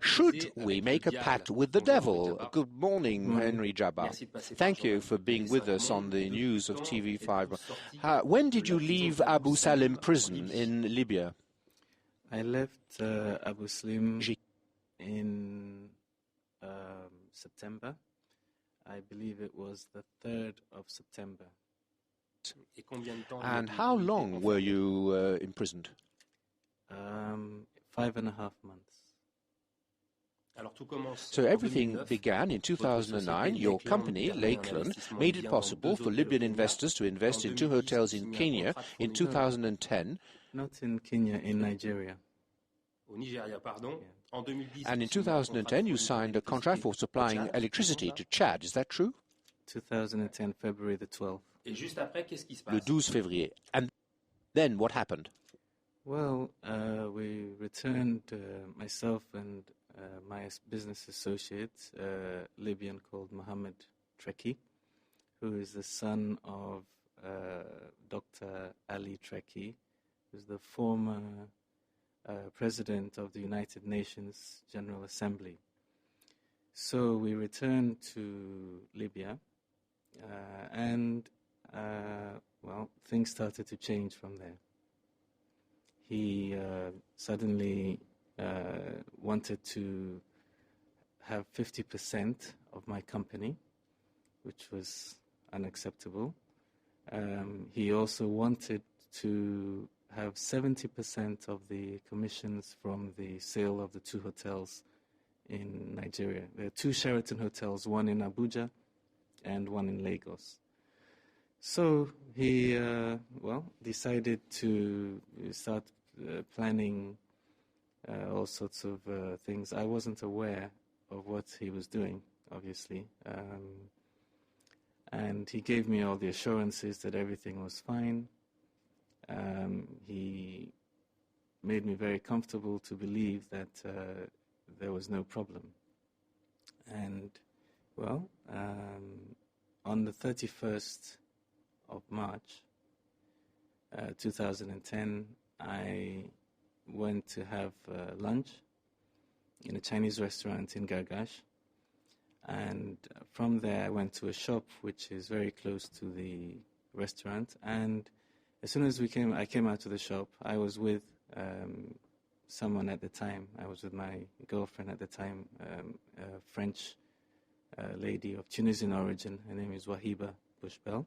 Should we make a pact with the devil? Good morning, Henry Djaba. Thank you for being with us on the news of TV5. When did you leave Abu Salim prison in Libya? I left Abu Salim in September. I believe it was the 3rd of September. And how long were you imprisoned? 5.5 months. So everything began in 2009. Your company, Lakeland, made it possible for Libyan investors to invest in 2 hotels in Kenya in 2010. Not in Kenya, in Nigeria. And in 2010, you signed a contract for supplying electricity to Chad. Is that true? 2010, February the 12th. Le 12 février. And then what happened? Well, we returned, myself and my business associate, Libyan called Mohammed Treki, who is the son of Dr. Ali Treki, who's the former president of the United Nations General Assembly. So we returned to Libya, and well, things started to change from there. He suddenly wanted to have 50% of my company, which was unacceptable. He also wanted to have 70% of the commissions from the sale of the 2 hotels in Nigeria. There are 2 Sheraton hotels, one in Abuja and one in Lagos. So he, decided to start planning all sorts of things. I wasn't aware of what he was doing, obviously. And he gave me all the assurances that everything was fine. He made me very comfortable to believe that there was no problem. And, well, on the 31st of March 2010, I went to have lunch in a Chinese restaurant in Gargash. And from there, I went to a shop which is very close to the restaurant. And as soon as I came out of the shop, I was with someone at the time. I was with my girlfriend at the time, a French lady of Tunisian origin. Her name is Wahiba Bushbel.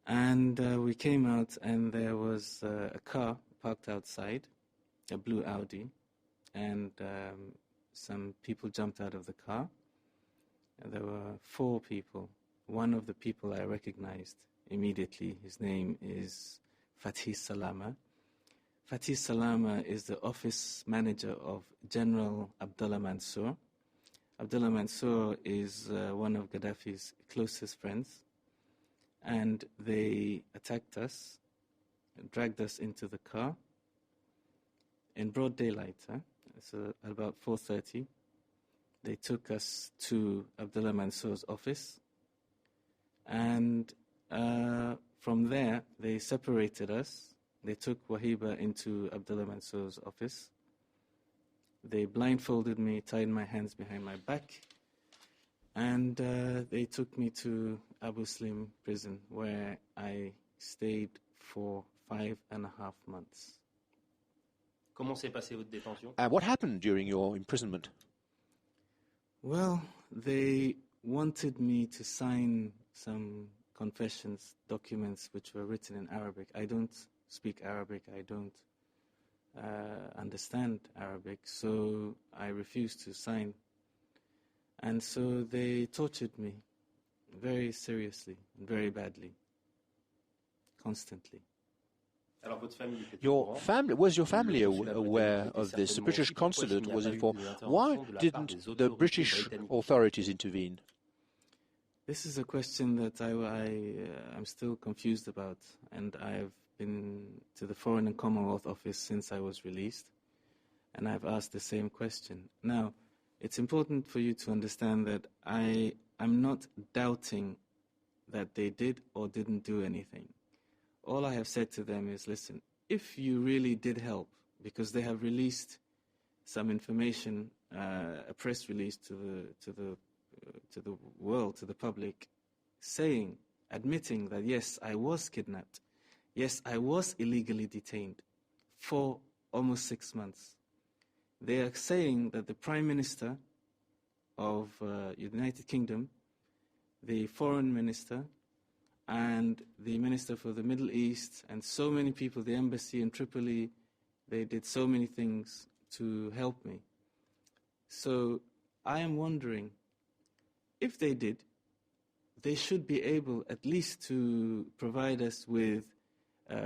And we came out, and there was a car parked outside, a blue Audi, and some people jumped out of the car. And there were 4 people. One of the people I recognized immediately. His name is Fatih Salama. Fatih Salama is the office manager of General Abdullah Mansour. Abdullah Mansour is one of Gaddafi's closest friends. And they attacked us, dragged us into the car in broad daylight. So at about 4:30, they took us to Abdullah Mansour's office. And from there, they separated us. They took Wahiba into Abdullah Mansour's office. They blindfolded me, tied my hands behind my back, and they took me to Abu Salim prison, where I stayed for 5.5 months. What happened during your imprisonment? Well, they wanted me to sign some confessions, documents which were written in Arabic. I don't speak Arabic. I don't understand Arabic, so I refused to sign. And so they tortured me very seriously and very badly, constantly. Was your family aware of this? The British consulate was informed. Why didn't the British authorities intervene? This is a question that I'm still confused about, and I've been to the Foreign and Commonwealth Office since I was released, and I've asked the same question. Now, it's important for you to understand that I'm not doubting that they did or didn't do anything. All I have said to them is, listen, if you really did help, because they have released some information, a press release to the world, to the public, admitting that yes, I was kidnapped, yes, I was illegally detained for almost 6 months. They are saying that the Prime Minister of United Kingdom, the Foreign Minister, and the Minister for the Middle East, and so many people, the embassy in Tripoli, they did so many things to help me. So I am wondering, if they did, they should be able at least to provide us with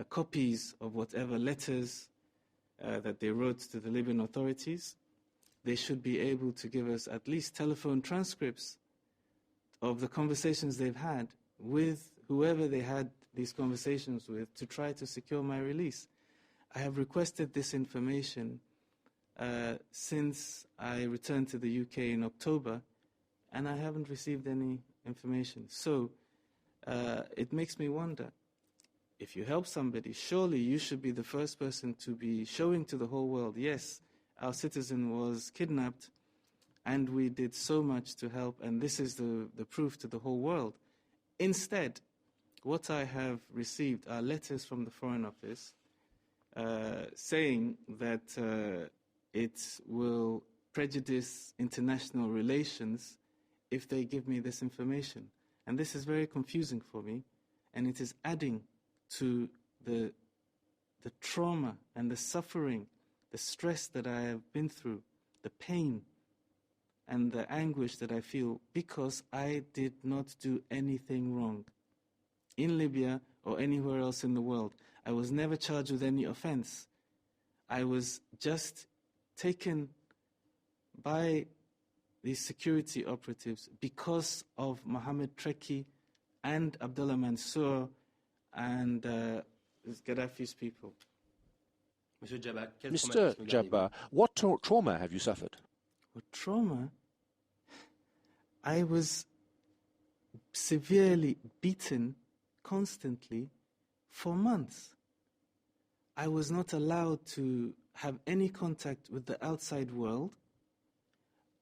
copies of whatever letters that they wrote to the Libyan authorities. They should be able to give us at least telephone transcripts of the conversations they've had with whoever they had these conversations with to try to secure my release. I have requested this information since I returned to the UK in October, and I haven't received any information. So it makes me wonder, if you help somebody, surely you should be the first person to be showing to the whole world, yes, our citizen was kidnapped and we did so much to help, and this is the proof to the whole world. Instead, what I have received are letters from the Foreign Office saying that it will prejudice international relations if they give me this information. And this is very confusing for me, and it is adding to the trauma and the suffering, the stress that I have been through, the pain and the anguish that I feel because I did not do anything wrong in Libya or anywhere else in the world. I was never charged with any offense. I was just taken by these security operatives because of Mohammed Treki and Abdullah Mansour and Gaddafi's people. Mr. Djaba, what trauma have you suffered? What trauma? I was severely beaten constantly for months. I was not allowed to have any contact with the outside world.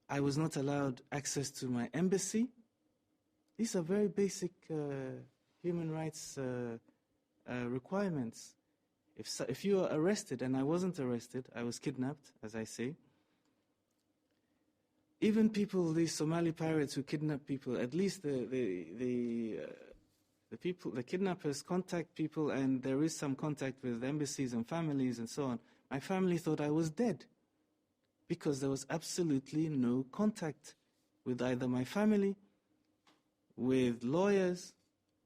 I was not allowed access to my embassy. These are very basic human rights requirements. If you are arrested, and I wasn't arrested, I was kidnapped, as I say. Even people, these Somali pirates who kidnap people, at least the kidnappers contact people, and there is some contact with embassies and families and so on. My family thought I was dead because there was absolutely no contact with either my family, with lawyers,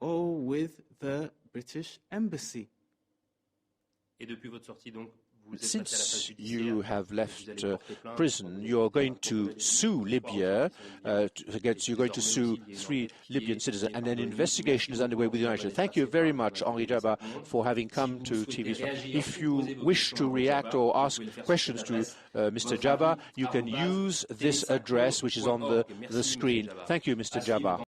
or with the British embassy. Since you have left prison, you are going to sue Libya. You're going to sue 3 Libyan citizens, and an investigation is underway with the United States. Thank you very much, Henry Djaba, for having come to TV5. If you wish to react or ask questions to Mr. Djaba, you can use this address, which is on the screen. Thank you, Mr. Djaba.